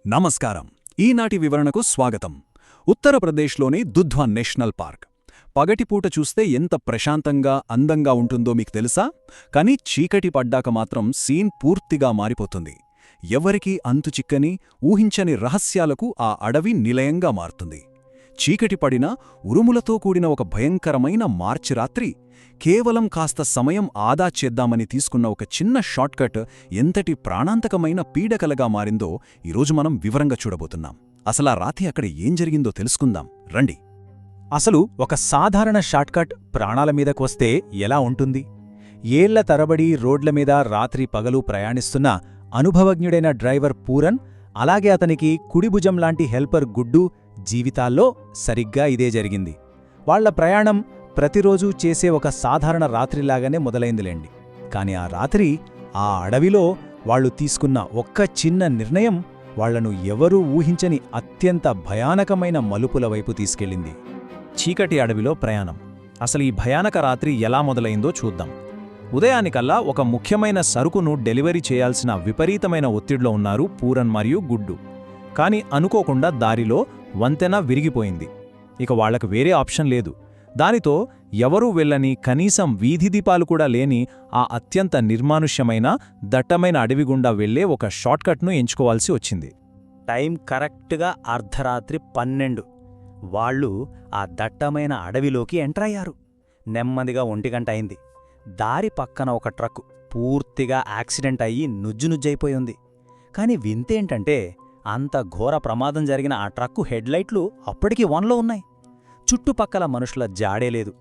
నమస్కారం. ఈనాటి వివరణకు స్వాగతం. ఉత్తరప్రదేశ్లోని దుధ్వా నేషనల్ పార్క్. పగటిపూట చూస్తే ఎంత ప్రశాంతంగా, అందంగా ఉంటుందో మీకు తెలుసా? కానీ చీకటి పడ్డాక మాత్రం సీన్ పూర్తిగా మారిపోతుంది. ఎవరికీ అంతుచిక్కని, ఊహించని రహస్యాలకు ఆ అడవి నిలయంగా మారుతుంది. చీకటి పడినా ఉరుములతో కూడిన ఒక భయంకరమైన మార్చి రాత్రి, కేవలం కాస్త సమయం ఆదా చేద్దామని తీసుకున్న ఒక చిన్న షార్ట్కట్ ఎంతటి ప్రాణాంతకమైన పీడకలగా మారిందో ఈరోజు మనం వివరంగా చూడబోతున్నాం. అసలా రాత్రి అక్కడ ఏం జరిగిందో తెలుసుకుందాం రండి. అసలు ఒక సాధారణ షార్ట్కట్ ప్రాణాల మీదకు వస్తే ఎలా ఉంటుంది? ఏళ్ల తరబడి రోడ్ల మీద రాత్రి పగలు ప్రయాణిస్తున్న అనుభవజ్ఞుడైన డ్రైవర్ పూరన్, అలాగే అతనికి కుడిభుజం లాంటి హెల్పర్ గుడ్డు జీవితాల్లో సరిగ్గా ఇదే జరిగింది. వాళ్ల ప్రయాణం ప్రతిరోజూ చేసే ఒక సాధారణ రాత్రిలాగానే మొదలైందిలేండి. కాని ఆ రాత్రి ఆ అడవిలో వాళ్లు తీసుకున్న ఒక్క చిన్న నిర్ణయం వాళ్లను ఎవరూ ఊహించని అత్యంత భయానకమైన మలుపుల వైపు తీసుకెళ్ళింది. చీకటి అడవిలో ప్రయాణం. అసలు ఈ భయానక రాత్రి ఎలా మొదలైందో చూద్దాం. ఉదయానికల్లా ఒక ముఖ్యమైన సరుకును డెలివరీ చేయాల్సిన విపరీతమైన ఒత్తిడిలో ఉన్నారు పూరన్ మరియు గుడ్డు. కాని అనుకోకుండా దారిలో వంతెన విరిగిపోయింది. ఇక వాళ్లకు వేరే ఆప్షన్ లేదు. దానితో ఎవరూ వెళ్ళని, కనీసం వీధి దీపాలు కూడా లేని ఆ అత్యంత నిర్మానుష్యమైన, దట్టమైన అడవిగుండా వెళ్లే ఒక షార్ట్కట్ను ఎంచుకోవాల్సి వచ్చింది. టైం కరెక్ట్గా అర్ధరాత్రి 12. వాళ్లు ఆ దట్టమైన అడవిలోకి ఎంటరయ్యారు. నెమ్మదిగా 1 గంట అయింది. దారి పక్కన ఒక ట్రక్కు పూర్తిగా యాక్సిడెంట్ అయ్యి నుజ్జునుజ్జైపోయింది. కాని వింతేంటంటే, అంత ఘోర ప్రమాదం జరిగిన ఆ ట్రక్కు హెడ్లైట్లు అప్పటికీ ఆన్లో ఉన్నాయి. చుట్టుపక్కల మనుషుల జాడేలేదు.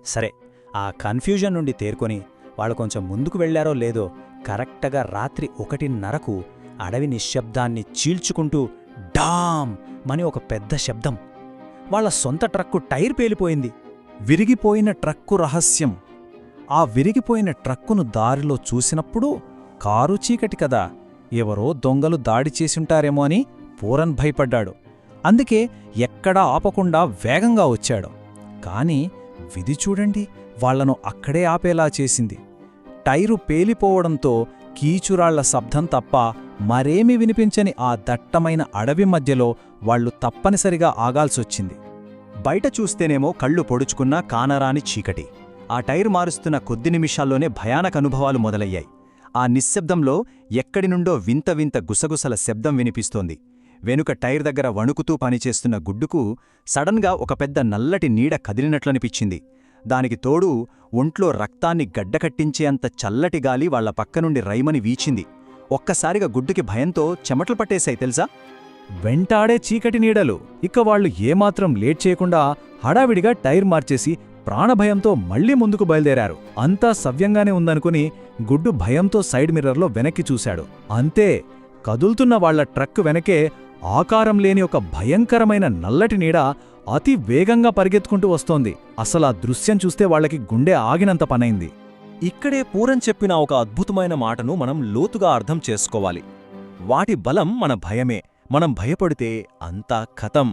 సరే, ఆ కన్ఫ్యూజన్ నుండి తేరుకొని వాళ్ళు కొంచెం ముందుకు వెళ్లారో లేదో, కరెక్ట్గా రాత్రి 1:30కు అడవి నిశ్శబ్దాన్ని చీల్చుకుంటూ డామ్ మని ఒక పెద్ద శబ్దం. వాళ్ల సొంత ట్రక్కు టైర్ పేలిపోయింది. విరిగిపోయిన ట్రక్కు రహస్యం. ఆ విరిగిపోయిన ట్రక్కును దారిలో చూసినప్పుడు కారు చీకటి కదా, ఎవరో దొంగలు దాడి చేసుంటారేమో అని పూరన్ భయపడ్డాడు. అందుకే ఎక్కడా ఆపకుండా వేగంగా వచ్చాడు. కాని విధి చూడండి, వాళ్లను అక్కడే ఆపేలా చేసింది. టైరు పేలిపోవడంతో కీచురాళ్ల శబ్దం తప్ప మరేమీ వినిపించని ఆ దట్టమైన అడవి మధ్యలో వాళ్లు తప్పనిసరిగా ఆగాల్సొచ్చింది. బయట చూస్తేనేమో కళ్ళు పొడుచుకున్న కానరాని చీకటి. ఆ టైరు మారుస్తున్న కొద్ది నిమిషాల్లోనే భయానక అనుభవాలు మొదలయ్యాయి. ఆ నిశ్శబ్దంలో ఎక్కడి నుండో వింత వింత గుసగుసల శబ్దం వినిపిస్తోంది. వెనుక టైర్ దగ్గర వణుకుతూ పనిచేస్తున్న గుడ్డుకు సడన్గా ఒక పెద్ద నల్లటి నీడ కదిలినట్లనిపించింది. దానికి తోడు ఒంట్లో రక్తాన్ని గడ్డకట్టించే అంత చల్లటి గాలి వాళ్ల పక్కనుండి రైమని వీచింది. ఒక్కసారిగా గుడ్డుకి భయంతో చెమటలు పట్టేశాయి తెలుసా. వెంటాడే చీకటి నీడలు. ఇక వాళ్లు ఏమాత్రం లేట్ చేయకుండా హడావిడిగా టైర్ మార్చేసి ప్రాణభయంతో మళ్లీ ముందుకు బయలుదేరారు. అంతా సవ్యంగానే ఉందనుకుని గుడ్డు భయంతో సైడ్ మిర్రర్లో వెనక్కి చూశాడు. అంతే, కదులుతున్న వాళ్ల ట్రక్ వెనకే ఆకారం లేని ఒక భయంకరమైన నల్లటి నీడ అతి వేగంగా పరిగెత్తుకుంటూ వస్తోంది. అసలా దృశ్యం చూస్తే వాళ్లకి గుండె ఆగినంత పనైంది. ఇక్కడే పూరన్ చెప్పిన ఒక అద్భుతమైన మాటను మనం లోతుగా అర్థం చేసుకోవాలి. వాటి బలం మన భయమే. మనం భయపడితే అంతా ఖతం.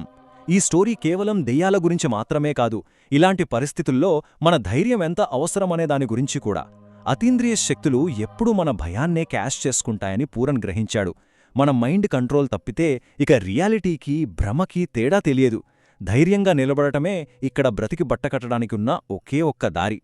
ఈ స్టోరీ కేవలం దెయ్యాల గురించి మాత్రమే కాదు, ఇలాంటి పరిస్థితుల్లో మన ధైర్యం ఎంత అవసరమనే దాని గురించి కూడా. అతీంద్రియ శక్తులు ఎప్పుడూ మన భయాన్నే క్యాష్ చేసుకుంటాయని పూరన్ గ్రహించాడు. మన మైండ్ కంట్రోల్ తప్పితే ఇక రియాలిటీకి, భ్రమకి తేడా తెలియదు. ధైర్యంగా నిలబడటమే ఇక్కడ బ్రతికి బట్టకట్టడానికి ఉన్న ఒకే ఒక్క దారి.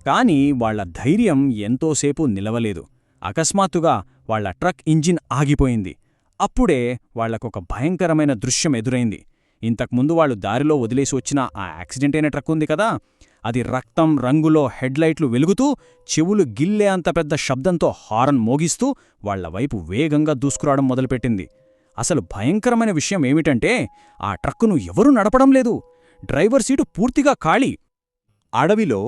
కాని వాళ్ల ధైర్యం ఎంతోసేపు నిలవలేదు. అకస్మాత్తుగా వాళ్ల ట్రక్ ఇంజిన్ ఆగిపోయింది. అప్పుడే వాళ్లకొక భయంకరమైన దృశ్యం ఎదురైంది. ఇంతకుముందు వాళ్లు దారిలో వదిలేసి వచ్చిన ఆ యాక్సిడెంట్ అయిన ట్రక్ ఉంది కదా, అది రక్తం రంగులో హెడ్లైట్లు వెలుగుతూ, చెవులు గిల్లే అంత పెద్ద శబ్దంతో హారన్ మోగిస్తూ వాళ్ల వైపు వేగంగా దూసుకురావడం మొదలుపెట్టింది. అసలు భయంకరమైన విషయం ఏమిటంటే, ఆ ట్రక్కును ఎవరూ నడపడం లేదు. డ్రైవర్ సీటు పూర్తిగా ఖాళీ. అడవిలో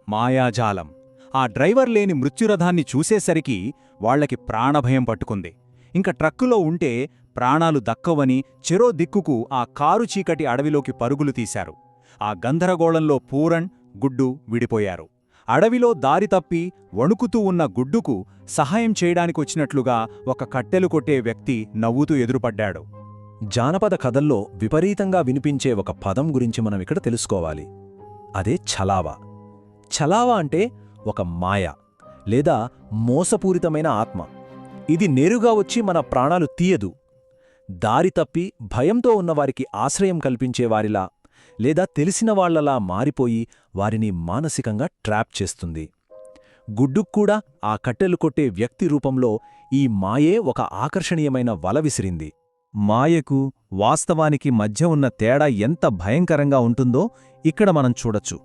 మాయాజాలం. ఆ డ్రైవర్ లేని మృత్యురథాన్ని చూసేసరికి వాళ్లకి ప్రాణభయం పట్టుకుంది. ఇంక ట్రక్కులో ఉంటే ప్రాణాలు దక్కవని చెరో దిక్కుకు ఆ కారు చీకటి అడవిలోకి పరుగులు తీశారు. ఆ గందరగోళంలో పూరన్, గుడ్డు విడిపోయారు. అడవిలో దారి తప్పి వణుకుతూ ఉన్న గుడ్డుకు సహాయం చేయడానికొచ్చినట్లుగా ఒక కట్టెలు కొట్టే వ్యక్తి నవ్వుతూ ఎదురుపడ్డాడు. జానపద కథల్లో విపరీతంగా వినిపించే ఒక పదం గురించి మనం ఇక్కడ తెలుసుకోవాలి. అదే ఛలావా. ఛలావా అంటే ఒక మాయ లేదా మోసపూరితమైన ఆత్మ. ఇది నేరుగా వచ్చి మన ప్రాణాలు తీయదు. దారి తప్పి భయంతో ఉన్నవారికి ఆశ్రయం కల్పించేవారిలా లేదా తెలిసినవాళ్లలా మారిపోయి వారిని మానసికంగా ట్రాప్ చేస్తుంది. గుడ్డుక్కూడా ఆ కట్టెలు కొట్టే వ్యక్తి రూపంలో ఈ మాయే ఒక ఆకర్షణీయమైన వల విసిరింది. మాయకు వాస్తవానికి మధ్య ఉన్న తేడా ఎంత భయంకరంగా ఉంటుందో ఇక్కడ మనం చూడొచ్చు.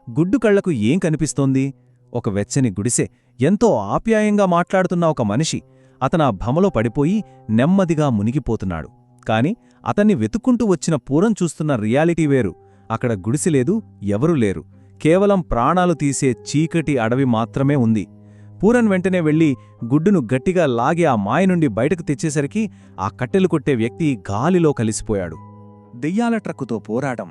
గుడ్డు కళ్లకు ఏం కనిపిస్తోంది? ఒక వెచ్చని గుడిసె, ఎంతో ఆప్యాయంగా మాట్లాడుతున్న ఒక మనిషి. అతనా భ్రమలో పడిపోయి నెమ్మదిగా మునిగిపోతున్నాడు. కాని అతన్ని వెతుక్కుంటూ వచ్చిన పూరం చూస్తున్న రియాలిటీ వేరు. అక్కడ గుడిసెలేదు, ఎవరూ లేరు. కేవలం ప్రాణాలు తీసే చీకటి అడవి మాత్రమే ఉంది. పూరన్ వెంటనే వెళ్లి గుడ్డును గట్టిగా లాగి ఆ మాయ నుండి బయటకు తెచ్చేసరికి ఆ కట్టెలు కొట్టే వ్యక్తి గాలిలో కలిసిపోయాడు. దెయ్యాల ట్రక్కుతో పోరాటం.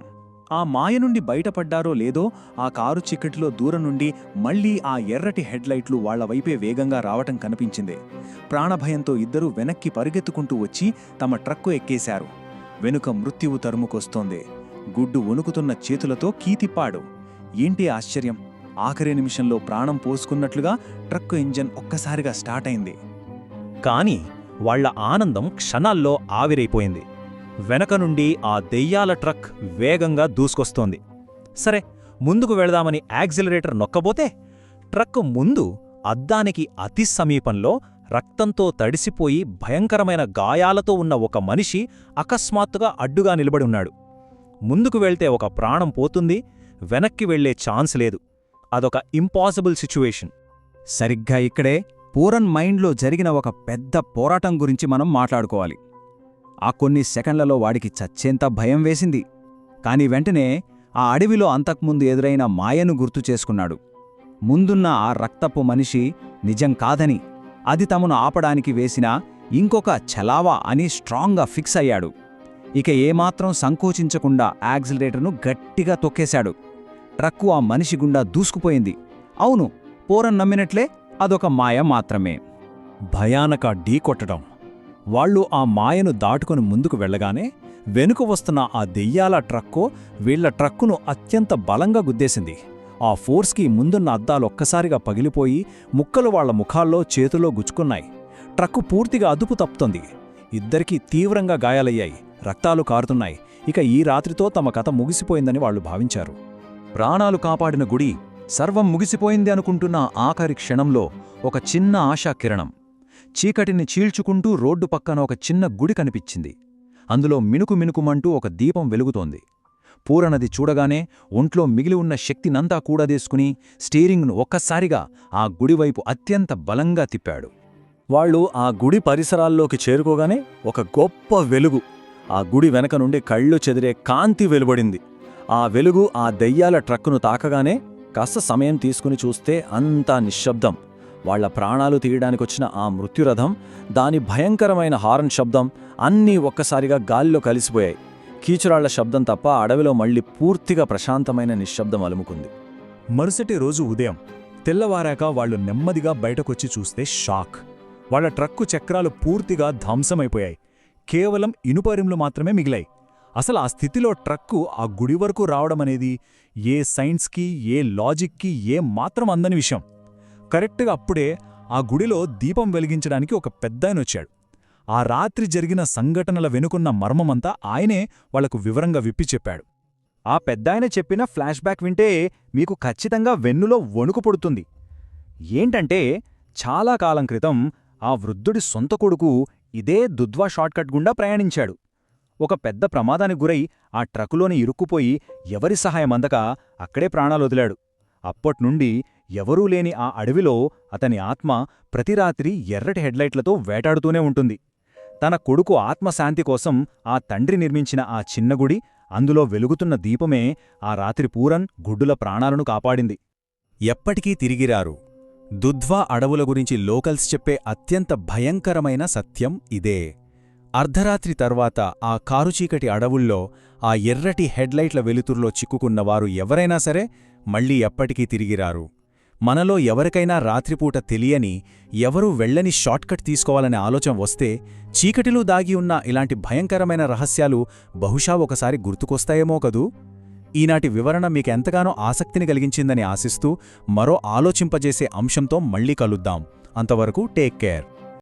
ఆ మాయ నుండి బయటపడ్డారో లేదో ఆ కారు చీకటిలో దూరం నుండి మళ్లీ ఆ ఎర్రటి హెడ్లైట్లు వాళ్ల వైపే వేగంగా రావటం కనిపించింది. ప్రాణభయంతో ఇద్దరూ వెనక్కి పరుగెత్తుకుంటూ వచ్చి తమ ట్రక్కు ఎక్కేశారు. వెనుక మృత్యువు తరుముకొస్తోంది. గుడ్డు వణుకుతున్న చేతులతో కీతిప్పాడు. ఏంటి ఆశ్చర్యం! ఆఖరి నిమిషంలో ప్రాణం పోసుకున్నట్లుగా ట్రక్కు ఇంజన్ ఒక్కసారిగా స్టార్ట్ అయింది. కాని వాళ్ల ఆనందం క్షణాల్లో ఆవిరైపోయింది. వెనక నుండి ఆ దెయ్యాల ట్రక్ వేగంగా దూసుకొస్తోంది. సరే, ముందుకు వెళదామని యాక్సిలరేటర్ నొక్కబోతే ట్రక్కు ముందు అద్దానికి అతి సమీపంలో రక్తంతో తడిసిపోయి భయంకరమైన గాయాలతో ఉన్న ఒక మనిషి అకస్మాత్తుగా అడ్డుగా నిలబడి ఉన్నాడు. ముందుకు వెళ్తే ఒక ప్రాణం పోతుంది, వెనక్కి వెళ్లే ఛాన్స్ లేదు. అదొక ఇంపాసిబుల్ సిచ్యువేషన్. సరిగ్గా ఇక్కడే పూరన్ మైండ్లో జరిగిన ఒక పెద్ద పోరాటం గురించి మనం మాట్లాడుకోవాలి. ఆ కొన్ని సెకండ్లలో వాడికి చచ్చేంత భయం వేసింది. కాని వెంటనే ఆ అడవిలో అంతకుముందు ఎదురైన మాయను గుర్తు చేసుకున్నాడు. ముందున్న ఆ రక్తపు మనిషి నిజం కాదని, అది తమను ఆపడానికి వేసిన ఇంకొక ఛలావా అని స్ట్రాంగ్గా ఫిక్స్ అయ్యాడు. ఇక ఏమాత్రం సంకోచించకుండా యాక్సిలరేటర్ను గట్టిగా తొక్కేశాడు. ట్రక్కు ఆ మనిషి గుండా దూసుకుపోయింది. అవును, పూరన్ నమ్మినట్లే అదొక మాయ మాత్రమే. భయానక ఢీకొట్టడం. వాళ్లు ఆ మాయను దాటుకుని ముందుకు వెళ్లగానే వెనుక వస్తున్న ఆ దెయ్యాల ట్రక్కో వీళ్ల ట్రక్కును అత్యంత బలంగా గుద్దేసింది. ఆ ఫోర్స్కి ముందున్న అద్దాలొక్కసారిగా పగిలిపోయి ముక్కలు వాళ్ల ముఖాల్లో చేతుల్లో గుచ్చుకున్నాయి. ట్రక్కు పూర్తిగా అదుపు తప్పుతోంది. ఇద్దరికీ తీవ్రంగా గాయాలయ్యాయి. రక్తాలు కారుతున్నాయి. ఇక ఈ రాత్రితో తమ కథ ముగిసిపోయిందని వాళ్లు భావించారు. ప్రాణాలు కాపాడిన గుడి, సర్వం ముగిసిపోయింది అనుకుంటున్న ఆఖరి క్షణంలో ఒక చిన్న ఆశాకిరణం. చీకటిని చీల్చుకుంటూ రోడ్డు పక్కన ఒక చిన్న గుడి కనిపించింది. అందులో మినుకుమినుకుమంటూ ఒక దీపం వెలుగుతోంది. పూరనది చూడగానే ఒంట్లో మిగిలి ఉన్న శక్తినంతా కూడదేసుకుని స్టీరింగ్ను ఒక్కసారిగా ఆ గుడివైపు అత్యంత బలంగా తిప్పాడు. వాళ్లు ఆ గుడి పరిసరాల్లోకి చేరుకోగానే ఒక గొప్ప వెలుగు ఆ గుడి వెనక నుండి కళ్ళు చెదిరే కాంతి వెలువడింది. ఆ వెలుగు ఆ దెయ్యాల ట్రక్కును తాకగానే కాస్త సమయం తీసుకుని చూస్తే అంతా నిశ్శబ్దం. వాళ్ల ప్రాణాలు తీయడానికొచ్చిన ఆ మృత్యురథం, దాని భయంకరమైన హారన్ శబ్దం అన్నీ ఒక్కసారిగా గాలిలో కలిసిపోయాయి. కీచురాళ్ల శబ్దం తప్ప అడవిలో మళ్లీ పూర్తిగా ప్రశాంతమైన నిశ్శబ్దం అలుముకుంది. మరుసటి రోజు ఉదయం తెల్లవారాక వాళ్లు నెమ్మదిగా బయటకొచ్చి చూస్తే షాక్. వాళ్ల ట్రక్కు చక్రాలు పూర్తిగా ధ్వంసమైపోయాయి. కేవలం ఇనుపరిమ్లు మాత్రమే మిగిలాయి. అసలు ఆ స్థితిలో ట్రక్కు ఆ గుడి వరకు రావడమనేది ఏ సైన్స్కి, ఏ లాజిక్కి ఏ మాత్రం అందని విషయం. కరెక్ట్గా అప్పుడే ఆ గుడిలో దీపం వెలిగించడానికి ఒక పెద్దాయనొచ్చాడు. ఆ రాత్రి జరిగిన సంఘటనల వెనుకున్న మర్మమంతా ఆయనే వాళ్లకు వివరంగా విప్పి చెప్పాడు. ఆ పెద్దాయన చెప్పిన ఫ్లాష్ బ్యాక్ వింటే మీకు ఖచ్చితంగా వెన్నులో వణుకు పుడుతుంది. ఏంటంటే, చాలా కాలం క్రితం ఆ వృద్ధుడి సొంత కొడుకు ఇదే దుధ్వా షార్ట్కట్ గుండా ప్రయాణించాడు. ఒక పెద్ద ప్రమాదానికి గురై ఆ ట్రక్కులోని ఇరుక్కుపోయి ఎవరి సహాయమందక అక్కడే ప్రాణాలొదిలాడు. అప్పట్నుండి ఎవరూ లేని ఆ అడవిలో అతని ఆత్మ ప్రతి రాత్రి ఎర్రటి హెడ్లైట్లతో వేటాడుతూనే ఉంటుంది. తన కొడుకు ఆత్మశాంతి కోసం ఆ తండ్రి నిర్మించిన ఆ చిన్న గుడి, అందులో వెలుగుతున్న దీపమే ఆ రాత్రి పూరన్ గుడ్డుల ప్రాణాలను కాపాడింది. ఎప్పటికీ తిరిగిరారు. దుధ్వా అడవుల గురించి లోకల్స్ చెప్పే అత్యంత భయంకరమైన సత్యం ఇదే. అర్ధరాత్రి తర్వాత ఆ కారుచీకటి అడవుల్లో ఆ ఎర్రటి హెడ్లైట్ల వెలుతురులో చిక్కుకున్నవారు ఎవరైనా సరే మళ్లీ ఎప్పటికీ తిరిగిరారు. మనలో ఎవరికైనా రాత్రిపూట తెలియని, ఎవరూ వెళ్లని షార్ట్కట్ తీసుకోవాలనే ఆలోచన వస్తే చీకటిలో దాగి ఉన్న ఇలాంటి భయంకరమైన రహస్యాలు బహుశా ఒకసారి గుర్తుకొస్తాయేమో కదూ. ఈనాటి వివరణ మీకెంతగానో ఆసక్తిని కలిగించిందని ఆశిస్తూ మరో ఆలోచింపజేసే అంశంతో మళ్లీ కలుద్దాం. అంతవరకు టేక్ కేర్.